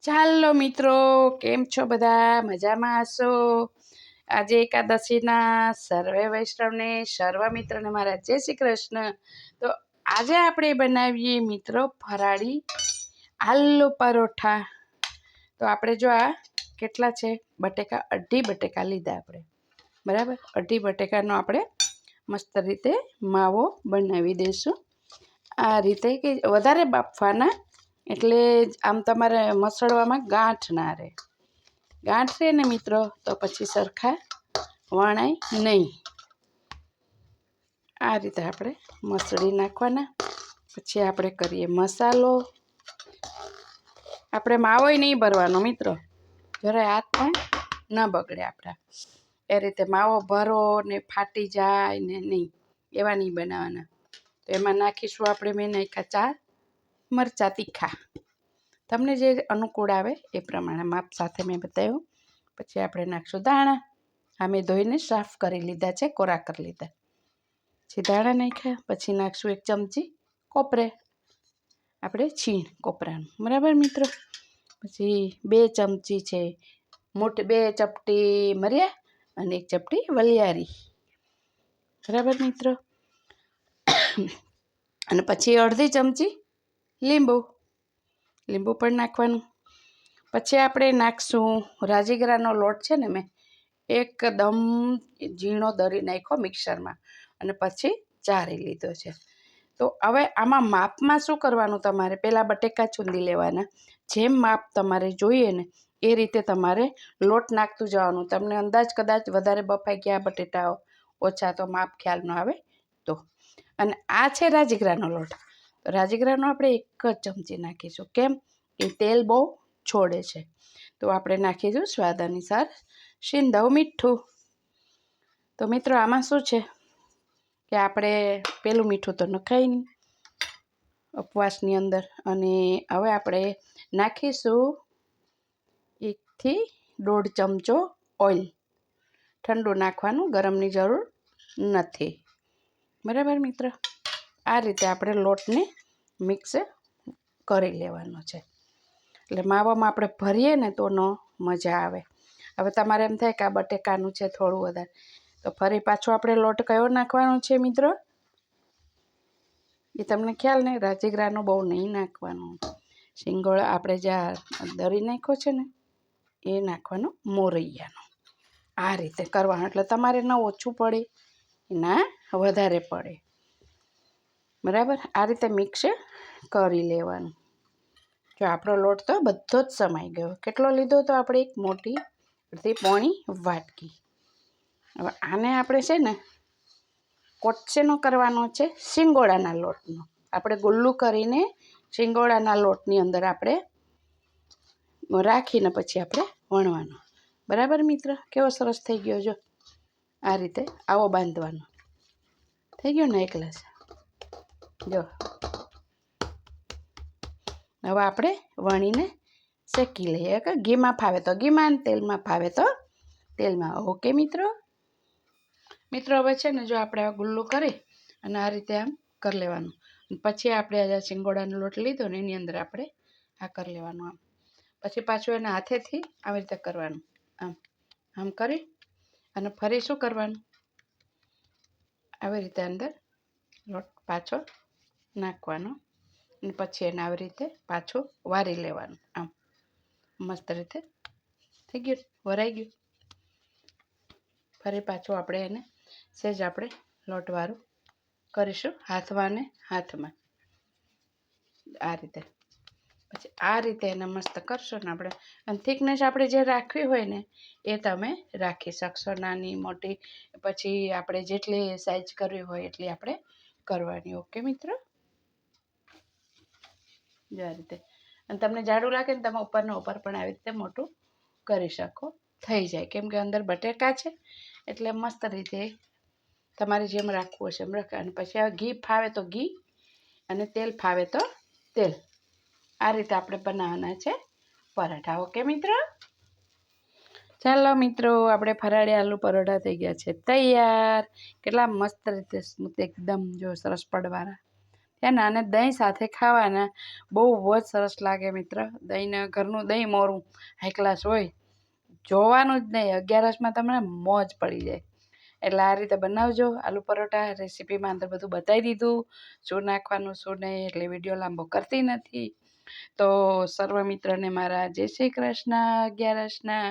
ચાલો મિત્રો, કેમ છો બધા? મજામાં હશો? આજે એકાદશીના સર્વે વૈષ્ણવને સર્વ મિત્રોને મારા જય શ્રી કૃષ્ણ. તો આજે આપણે બનાવીએ મિત્રો ફરાળી આલુ પરોઠા. તો આપણે જો આ કેટલા છે બટેકા, અઢી બટેકા લીધા આપણે, બરાબર. અઢી બટેકાનો આપણે મસ્ત રીતે માવો બનાવી દઈશું. આ રીતે કે વધારે બાફવાના, એટલે આમ તમારે મસળવામાં ગાંઠ ના રહે. ગાંઠ રહે ને મિત્રો તો પછી સરખા વણાય નહીં. આ રીતે આપણે મસળી નાખવાના. પછી આપણે કરીએ મસાલો. આપણે માવોય નહીં ભરવાનો મિત્રો, જરાય હાથ પણ ન બગડે આપણા. એ રીતે માવો ભરો ને ફાટી જાય ને નહીં, એવા નહીં બનાવવાના. તો એમાં નાખીશું આપણે, મેં નાખ્યા 4 મરચાં તીખા. તમને જે અનુકૂળ આવે એ પ્રમાણે માપ સાથે મેં બતાવ્યું. પછી આપણે નાખીશું ધાણા. આ મેં ધોઈને સાફ કરી લીધા છે, કોરા કરી લીધા. પછી ધાણા નાખ્યા. પછી નાખીશું 1 ચમચી કોપરે, આપણે છીણ કોપરાનું, બરાબર મિત્રો. પછી 2 ચમચી છે મોટી, 2 ચપટી મરિયા અને 1 ચપટી વલિયારી, બરાબર મિત્રો. અને પછી અડધી ચમચી લીંબુ પણ નાખવાનું. પછી આપણે નાખશું રાજગરાનો લોટ છે ને, મેં એકદમ ઝીણો દરી નાખ્યો મિક્સરમાં અને પછી ચારી લીધો છે. તો હવે આમાં માપમાં શું કરવાનું, તમારે પહેલાં બટેકા ચૂંદી લેવાના. જેમ માપ તમારે જોઈએ ને એ રીતે તમારે લોટ નાખતું જવાનું. તમને અંદાજ કદાચ વધારે બફાઈ ગયા બટેટાઓ, ઓછા, તો માપ ખ્યાલ ન આવે તો. અને આ છે રાજગરાનો લોટ. તો રાજગરાનો આપણે 1 જ ચમચી નાખીશું. કેમ? એ તેલ બહુ છોડે છે. તો આપણે નાખીશું સ્વાદ અનુસાર સિંધવ મીઠું. તો મિત્રો આમાં શું છે કે આપણે પેલું મીઠું તો નખાય નહીં ઉપવાસની અંદર. અને હવે આપણે નાખીશું 1 થી 1.5 ચમચો ઓઇલ. ઠંડુ નાખવાનું, ગરમની જરૂર નથી, બરાબર મિત્રો. આ રીતે આપણે લોટને મિક્સ કરી લેવાનો છે. એટલે માવામાં આપણે ભરીએ ને તો ન મજા આવે. હવે તમારે એમ થાય કે આ બટેકાનું છે થોડું વધારે, તો ફરી પાછો આપણે લોટ કયો નાખવાનો છે મિત્રો, એ તમને ખ્યાલ નહીં. રાજગરાનો બહુ નહીં નાખવાનો. શિંગોળ આપણે જ્યાં દરી નાખ્યો છે ને એ નાખવાનો, મોરૈયાનો. આ રીતે કરવાનું, એટલે તમારે ન ઓછું પડે ના વધારે પડે, બરાબર. આ રીતે મિક્સ કરી લેવાનું. જો આપણો લોટ તો બધો જ સમાઈ ગયો. કેટલો લીધો તો આપણે? 1 મોટી અડધી પોણી વાટકી. હવે આને આપણે છે ને કોટ શેનો કરવાનો છે? શિંગોળાના લોટનો. આપણે ગુલ્લું કરીને શિંગોળાના લોટની અંદર આપણે રાખીને પછી આપણે વણવાનો, બરાબર મિત્ર. કેવો સરસ થઈ ગયો જો. આ રીતે આવો બાંધવાનો થઈ ગયો ને એકલા જો. હવે આપણે વણીને શેકી લઈએ. કે ઘીમાં ફાવે તો ઘીમાં, તેલમાં ફાવે તો તેલમાં. ઓકે મિત્રો. હવે છે ને જો આપણે આ ગુલ્લું કરી અને આ રીતે આમ કરી લેવાનું. પછી આપણે આ શિંગોડાનો લોટ લીધો ને એની અંદર આપણે આ કરી લેવાનું આમ. પછી પાછું એના હાથેથી આવી રીતે કરવાનું, આમ કરી અને ફરી શું કરવાનું, આવી રીતે અંદર લોટ પાછો નાખવાનો અને પછી એને આવી રીતે પાછું વારી લેવાનું. આમ મસ્ત રીતે થઈ ગયું, વરાઈ ગયું. ફરી પાછું આપણે એને સહેજ આપણે લોટવાળું કરીશું, હાથમાં ને હાથમાં આ રીતે. પછી આ રીતે એને મસ્ત કરશો ને આપણે. અને થિકનેસ આપણે જે રાખવી હોય ને એ તમે રાખી શકશો, નાની મોટી. પછી આપણે જેટલી સાઈઝ કરવી હોય એટલી આપણે કરવાની. ઓકે મિત્રો. જો આ રીતે. અને તમને જાડું લાગે ને તમે ઉપરના ઉપર પણ આવી રીતે મોટું કરી શકો, થઈ જાય. કેમ કે અંદર બટેકા છે એટલે મસ્ત રીતે તમારે જેમ રાખવું હશે એમ રાખે. અને પછી આ ઘી ફાવે તો ઘી અને તેલ ફાવે તો તેલ. આ રીતે આપણે બનાવવાના છે પરાઠા. ઓકે મિત્રો. ચાલો મિત્રો, આપણે ફરાળી આલુ પરોઠા થઈ ગયા છે તૈયાર. કેટલા મસ્ત રીતે સ્મૂથ એકદમ, જો સરસ પડવાળા, ત્યાં અને દહીં સાથે ખાવાના બહુ જ સરસ લાગે મિત્ર. દહીંને ઘરનું દહીં મોરું હાઈ ક્લાસ હોય, જોવાનું જ નહીં. 11 તમને મોજ પડી જાય. એટલે આ રીતે બનાવજો આલુ પરોઠા. રેસીપીમાં અંદર બધું બતાવી દીધું, શું નાખવાનું શું નહીં, એટલે વિડીયો લાંબો કરતી નથી. તો સર્વ મિત્રને મારા જય શ્રી કૃષ્ણ. 11ના